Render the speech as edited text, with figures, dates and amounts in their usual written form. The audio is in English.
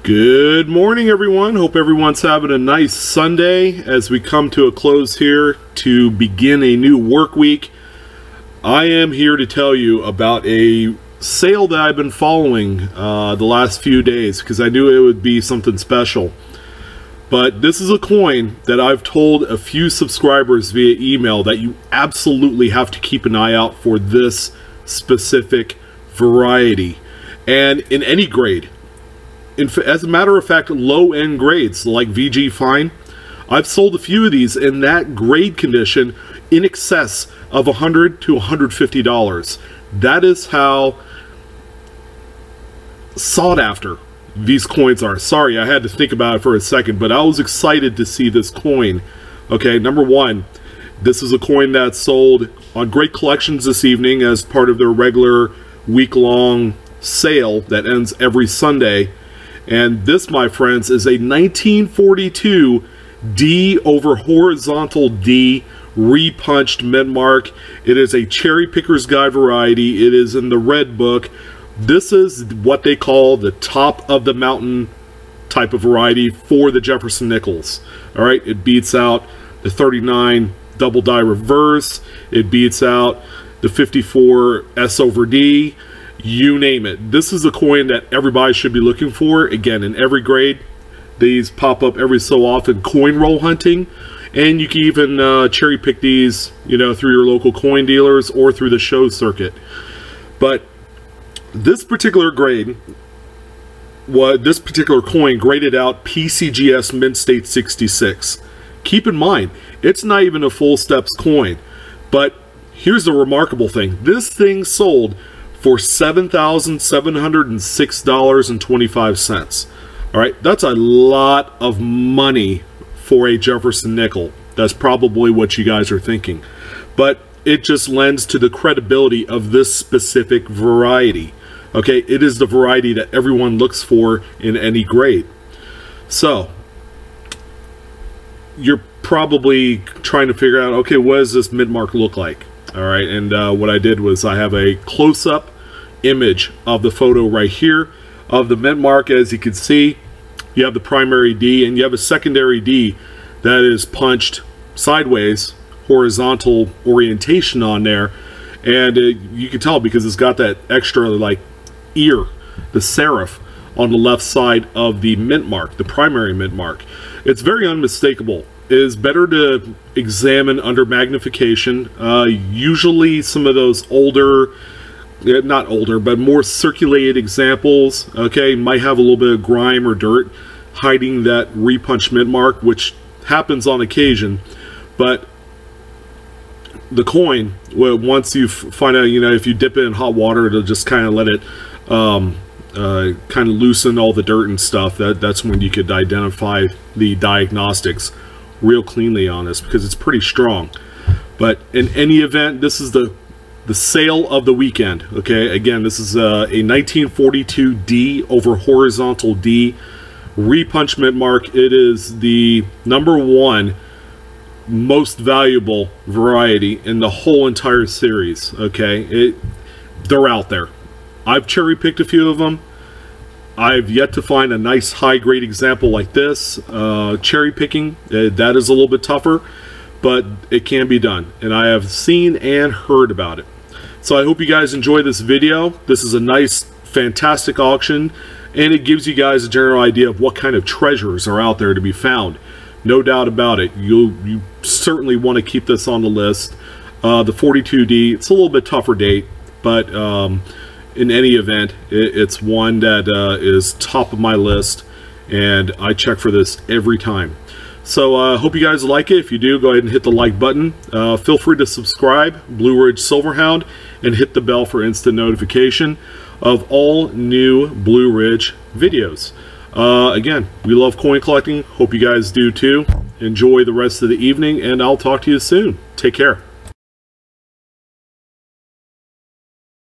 Good morning, everyone. Hope everyone's having a nice Sunday as we come to a close here to begin a new work week. I am here to tell you about a sale that I've been following the last few days because I knew it would be something special. But this is a coin that I've told a few subscribers via email that you absolutely have to keep an eye out for this specific variety, and in any grade. As a matter of fact, low-end grades like VG Fine, I've sold a few of these in that grade condition in excess of $100 to $150. That is how sought after these coins are. Sorry, I had to think about it for a second, but I was excited to see this coin. Okay, number one, this is a coin that's sold on Great Collections this evening as part of their regular week-long sale that ends every Sunday. And this, my friends, is a 1942 D over horizontal D repunched mint mark. It is a cherry picker's guide variety. It is in the red book. This is what they call the top of the mountain type of variety for the Jefferson nickels. All right, it beats out the 39 double die reverse. It beats out the 54 S over D. You name it. This is a coin that everybody should be looking for. Again, in every grade. These pop up every so often coin roll hunting, and you can even cherry pick these, you know, through your local coin dealers or through the show circuit. But this particular grade, this particular coin graded out PCGS Mint State 66. Keep in mind, it's not even a full steps coin, but here's the remarkable thing. This thing sold for $7,706.25. All right, that's a lot of money for a Jefferson nickel. That's probably what you guys are thinking. But it just lends to the credibility of this specific variety. Okay, it is the variety that everyone looks for in any grade. So, you're probably trying to figure out, okay, what does this mint mark look like? All right, and what I did was I have a close-up image of the photo right here of the mint mark. As you can see, you have the primary D and you have a secondary D that is punched sideways, horizontal orientation on there, and you can tell because it's got that extra like ear, the serif on the left side of the mint mark, the primary mint mark. It's very unmistakable. It is better to examine under magnification. Usually some of those older, not older, but more circulated examples, okay, might have a little bit of grime or dirt hiding that repunch mint mark, which happens on occasion. But the coin, well, once you find out, you know, if you dip it in hot water, it'll just kind of let it kind of loosen all the dirt and stuff. That's when you could identify the diagnostics real cleanly on this, because it's pretty strong. But in any event, this is the sale of the weekend. Okay, again, this is a 1942 D over horizontal D repunch mint mark. It is the #1 most valuable variety in the whole entire series. Okay, they're out there. I've cherry picked a few of them. I've yet to find a nice high-grade example like this. Cherry picking, that is a little bit tougher, but it can be done, and I have seen and heard about it. So I hope you guys enjoy this video. This is a nice, fantastic auction, and it gives you guys a general idea of what kind of treasures are out there to be found. No doubt about it. You certainly want to keep this on the list. The 42D, it's a little bit tougher date, but in any event, it's one that is top of my list, and I check for this every time. So I hope you guys like it. If you do, go ahead and hit the like button. Feel free to subscribe, Blue Ridge Silverhound, and hit the bell for instant notification of all new Blue Ridge videos. Again, we love coin collecting. Hope you guys do too. Enjoy the rest of the evening, and I'll talk to you soon. Take care.